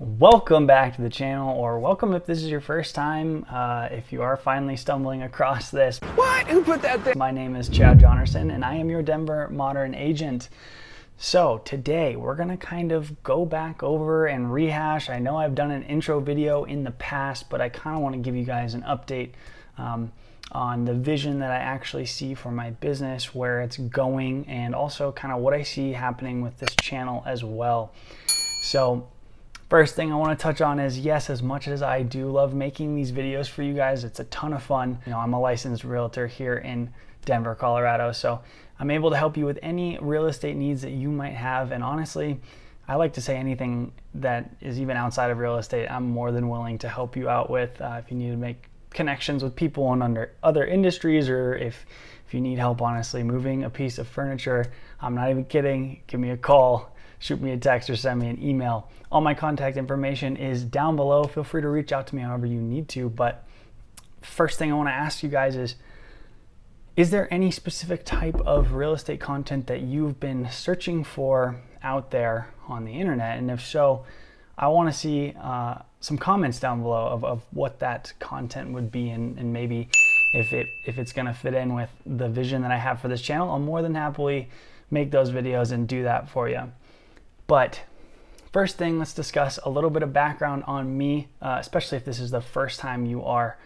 Welcome back to the channel, or welcome if this is your first time, if you are finally stumbling across this. What? Who put that there? My name is Chad Johnerson and I am your Denver Modern Agent. So today we're gonna kind of go back over and rehash. I know I've done an intro video in the past, but I kind of want to give you guys an update on the vision that I actually see for my business, where it's going, and also kind of what I see happening with this channel as well. So first thing I want to touch on is, yes, as much as I do love making these videos for you guys, it's a ton of fun. You know, I'm a licensed realtor here in Denver, Colorado, so I'm able to help you with any real estate needs that you might have. And honestly, I like to say anything that is even outside of real estate, I'm more than willing to help you out with. If you need to make connections with people in other industries, or if you need help, honestly, moving a piece of furniture, I'm not even kidding, give me a call, shoot me a text, or send me an email. All my contact information is down below. Feel free to reach out to me however you need to. But first thing I want to ask you guys is there any specific type of real estate content that you've been searching for out there on the internet? And if so, I want to see some comments down below of what that content would be, and maybe if it's going to fit in with the vision that I have for this channel, I'll more than happily make those videos and do that for you. But first thing, let's discuss a little bit of background on me, especially if this is the first time you are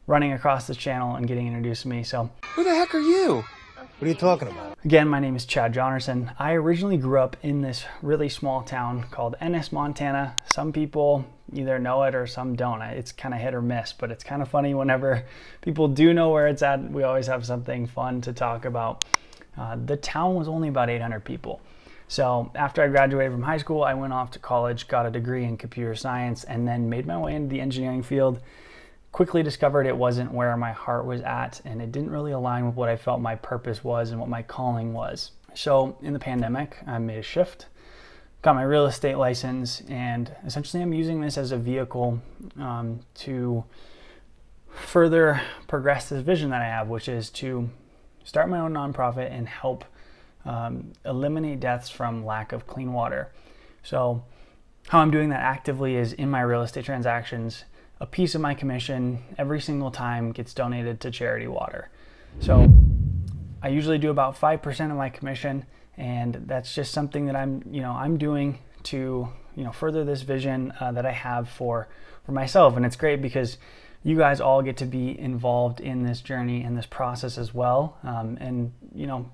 running across this channel and getting introduced to me. So, Who the heck are you? What are you talking about? again, my name is Chad Johnerson. I originally grew up in this really small town called Ennis, Montana. Some people either know it or some don't. It's kind of hit or miss, but it's kind of funny whenever people do know where it's at. We always have something fun to talk about. The town was only about 800 people. So after I graduated from high school, I went off to college, got a degree in computer science, and then made my way into the engineering field. Quickly discovered it wasn't where my heart was at, and it didn't really align with what I felt my purpose was and what my calling was. So in the pandemic, I made a shift, got my real estate license, and essentially I'm using this as a vehicle to further progress this vision that I have, which is to start my own nonprofit and help eliminate deaths from lack of clean water. So how I'm doing that actively is, in my real estate transactions, a piece of my commission every single time gets donated to charity water. So I usually do about 5% of my commission, and that's just something that I'm doing to further this vision that I have for myself. And it's great because you guys all get to be involved in this journey and this process as well. And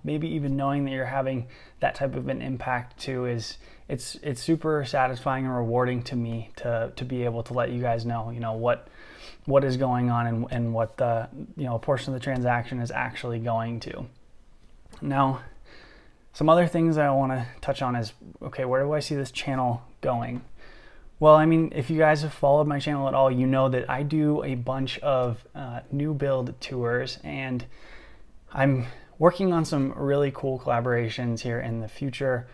maybe even knowing that you're having that type of an impact too it's super satisfying and rewarding to me to be able to let you guys know what is going on and what the a portion of the transaction is actually going to. Now, some other things that I want to touch on is, okay, where do I see this channel going? Well, I mean, if you guys have followed my channel at all, you know that I do a bunch of new build tours, and I'm working on some really cool collaborations here in the future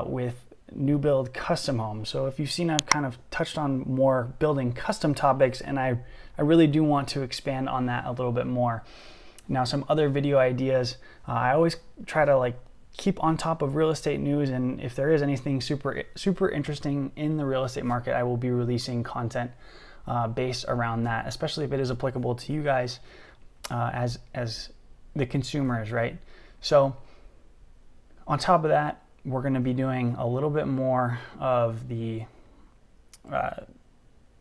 with new build custom homes. So if you've seen, I've kind of touched on more building custom topics, and I really do want to expand on that a little bit more. Now, some other video ideas, I always try to keep on top of real estate news, and if there is anything super interesting in the real estate market, I will be releasing content based around that, especially if it is applicable to you guys as the consumers, right? So on top of that, we're going to be doing a little bit more of the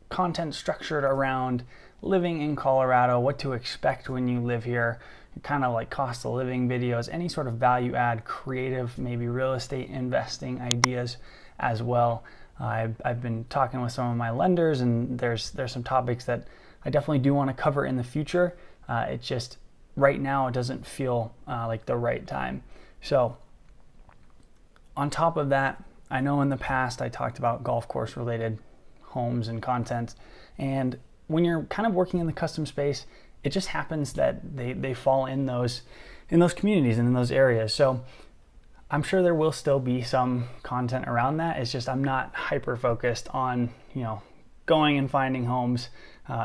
content structured around living in Colorado, what to expect when you live here, kind of like cost of living videos, any sort of value add, creative, maybe real estate investing ideas as well. I've been talking with some of my lenders, and there's some topics that I definitely do want to cover in the future. It just right now it doesn't feel like the right time. So on top of that, I know in the past I talked about golf course related homes and content, and when you're kind of working in the custom space, it just happens that they fall in those communities and in those areas. So I'm sure there will still be some content around that. It's just I'm not hyper focused on going and finding homes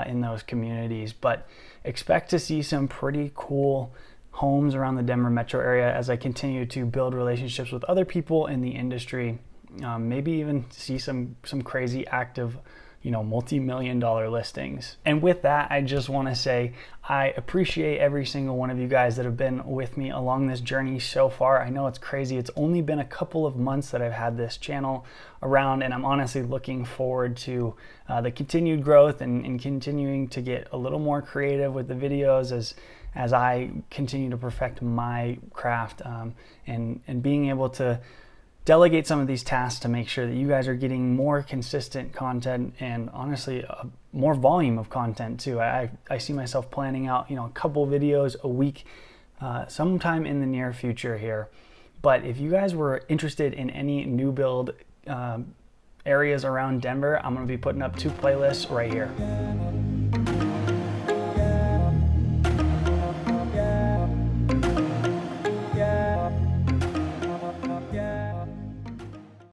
in those communities, but expect to see some pretty cool homes around the Denver metro area as I continue to build relationships with other people in the industry maybe even see some crazy active, multi-million-dollar listings. And with that, I just want to say I appreciate every single one of you guys that have been with me along this journey so far. I know it's crazy. It's only been a couple of months that I've had this channel around, and I'm honestly looking forward to the continued growth and continuing to get a little more creative with the videos as I continue to perfect my craft, and being able to delegate some of these tasks to make sure that you guys are getting more consistent content, and honestly more volume of content too. I see myself planning out a couple videos a week sometime in the near future here. But if you guys were interested in any new build areas around Denver, I'm going to be putting up 2 playlists right here.